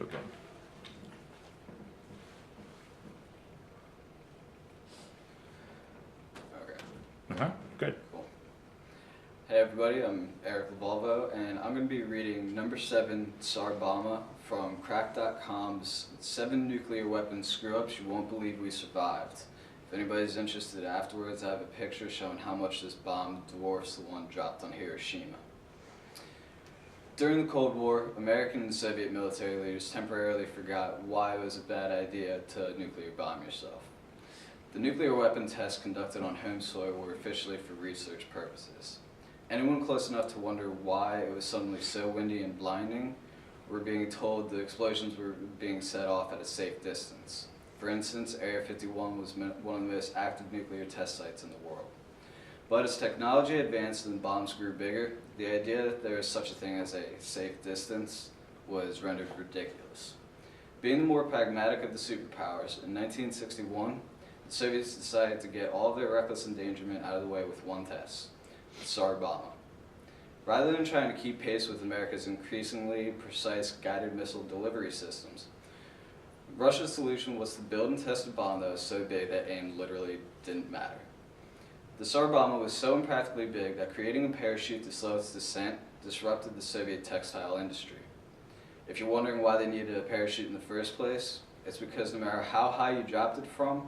cooking. Okay, Good. cool. Hey everybody, I'm Eric Lavolvo, and I'm going to be reading number 7, Tsar Bomba, from Crack.com's 7 Nuclear Weapons Screw-Ups You Won't Believe We Survived. If anybody's interested afterwards, I have a picture showing how much this bomb dwarfs the one dropped on Hiroshima. During the Cold War, American and Soviet military leaders temporarily forgot why it was a bad idea to nuclear bomb yourself. The nuclear weapon tests conducted on home soil were officially for research purposes. Anyone close enough to wonder why it was suddenly so windy and blinding were being told the explosions were being set off at a safe distance. For instance, Area 51 was one of the most active nuclear test sites in the world. But as technology advanced and the bombs grew bigger, the idea that there is such a thing as a safe distance was rendered ridiculous. Being the more pragmatic of the superpowers, in 1961, the Soviets decided to get all of their reckless endangerment out of the way with one test, the Tsar Bomba. Rather than trying to keep pace with America's increasingly precise guided missile delivery systems, Russia's solution was to build and test a bomb that was so big that aim literally didn't matter. The Tsar Bomba was so impractically big that creating a parachute to slow its descent disrupted the Soviet textile industry. If you're wondering why they needed a parachute in the first place, it's because no matter how high you dropped it from,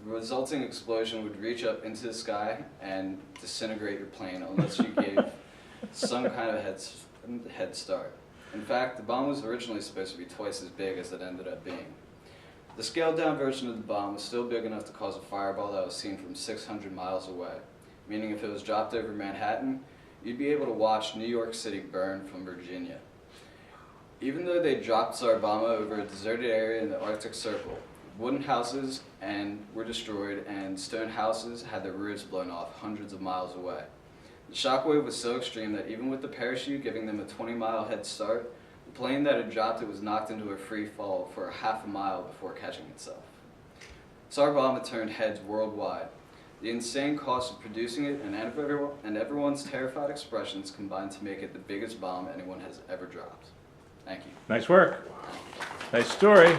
the resulting explosion would reach up into the sky and disintegrate your plane unless you gave some kind of head start. In fact, the bomb was originally supposed to be twice as big as it ended up being. The scaled-down version of the bomb was still big enough to cause a fireball that was seen from 600 miles away, meaning if it was dropped over Manhattan, you'd be able to watch New York City burn from Virginia. Even though they dropped Tsar Bomba over a deserted area in the Arctic Circle, wooden houses were destroyed and stone houses had their roofs blown off hundreds of miles away. The shockwave was so extreme that even with the parachute giving them a 20-mile head start, the plane that had dropped it was knocked into a free fall for half a mile before catching itself. Tsar Bomba turned heads worldwide. The insane cost of producing it and everyone's terrified expressions combined to make it the biggest bomb anyone has ever dropped. Thank you. Nice work. Nice story.